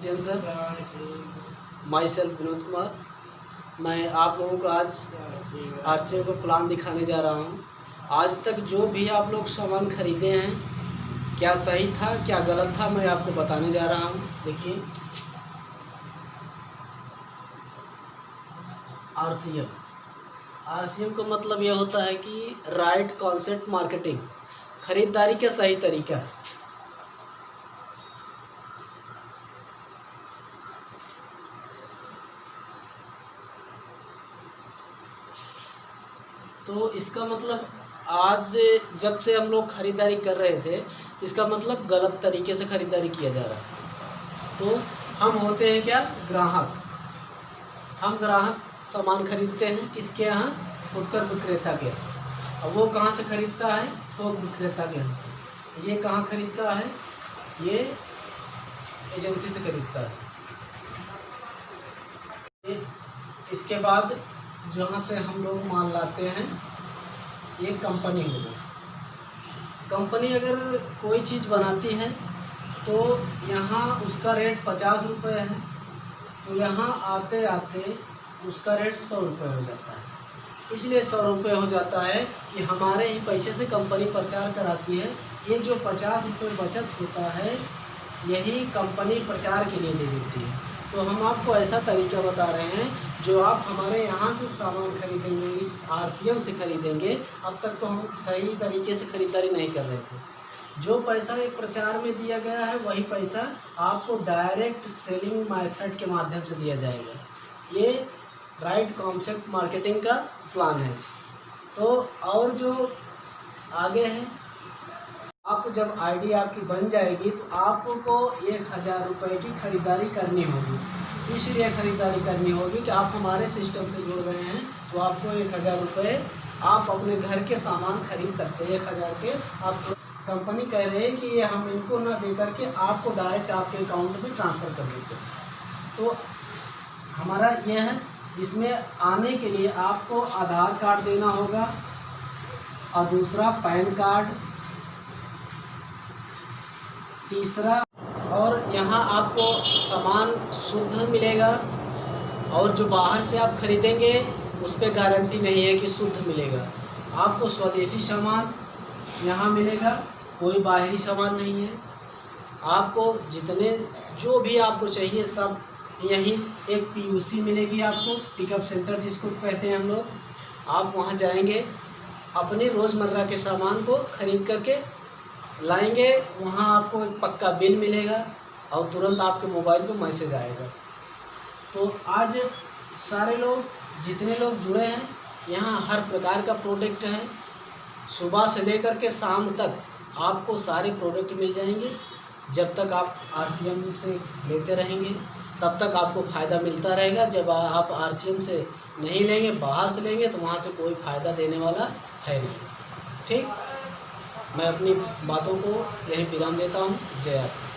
जी हम sir, my self Vinod Kumar. मैं आप लोगों को आज आरसीएम का प्लान दिखाने जा रहा हूँ। आज तक जो भी आप लोग सामान खरीदे हैं, क्या सही था क्या गलत था, मैं आपको बताने जा रहा हूँ। देखिए, आरसीएम का मतलब यह होता है कि राइट कॉन्सेप्ट मार्केटिंग, खरीदारी का सही तरीका। तो इसका मतलब आज जब से हम लोग ख़रीदारी कर रहे थे, इसका मतलब गलत तरीके से ख़रीदारी किया जा रहा था। तो हम होते हैं क्या, ग्राहक। हम ग्राहक सामान खरीदते हैं किसके यहाँ, फुटकर विक्रेता के। अब वो कहाँ से खरीदता है, थोक विक्रेता के यहाँ से। ये कहाँ खरीदता है, ये एजेंसी से खरीदता है। इसके बाद जहाँ से हम लोग माल लाते हैं, ये कंपनी होगी। कंपनी अगर कोई चीज़ बनाती है तो यहाँ उसका रेट 50 रुपये है, तो यहाँ आते आते उसका रेट 100 रुपये हो जाता है। इसलिए 100 रुपये हो जाता है कि हमारे ही पैसे से कंपनी प्रचार कराती है। ये जो 50 रुपये बचत होता है, यही कंपनी प्रचार के लिए दे देती है। तो हम आपको ऐसा तरीका बता रहे हैं, जो आप हमारे यहाँ से सामान खरीदेंगे, इस आरसीएम से खरीदेंगे। अब तक तो हम सही तरीके से खरीदारी नहीं कर रहे थे। जो पैसा एक प्रचार में दिया गया है, वही पैसा आपको डायरेक्ट सेलिंग मेथड के माध्यम से दिया जाएगा। ये राइट कॉन्सेप्ट मार्केटिंग का प्लान है। तो और जो आगे है, आप जब आईडी आपकी बन जाएगी तो आपको 1000 रुपये की खरीदारी करनी होगी। इसलिए खरीदारी करनी होगी कि आप हमारे सिस्टम से जुड़ रहे हैं, तो आपको 1000 रुपये आप अपने घर के सामान खरीद सकते हैं। 1000 के आप, कंपनी कह रहे हैं कि ये हम इनको ना दे करके आपको डायरेक्ट आपके अकाउंट में ट्रांसफ़र कर देते हैं। तो हमारा ये है, इसमें आने के लिए आपको आधार कार्ड देना होगा और दूसरा पैन कार्ड, तीसरा, और यहाँ आपको सामान शुद्ध मिलेगा। और जो बाहर से आप खरीदेंगे उस पर गारंटी नहीं है कि शुद्ध मिलेगा। आपको स्वदेशी सामान यहाँ मिलेगा, कोई बाहरी सामान नहीं है। आपको जितने जो भी आपको चाहिए सब यहीं। एक पीयूसी मिलेगी आपको, पिकअप सेंटर जिसको कहते हैं हम लोग। आप वहाँ जाएंगे, अपने रोज़मर्रा के सामान को खरीद करके लाएंगे। वहाँ आपको एक पक्का बिल मिलेगा और तुरंत आपके मोबाइल पे मैसेज आएगा। तो आज सारे लोग, जितने लोग जुड़े हैं, यहाँ हर प्रकार का प्रोडक्ट है। सुबह से लेकर के शाम तक आपको सारे प्रोडक्ट मिल जाएंगे। जब तक आप आरसीएम से लेते रहेंगे तब तक आपको फ़ायदा मिलता रहेगा। जब आप आरसीएम से नहीं लेंगे, बाहर से लेंगे, तो वहाँ से कोई फ़ायदा देने वाला है नहीं। ठीक, मैं अपनी बातों को यहीं विराम देता हूँ। जय आरसीएम।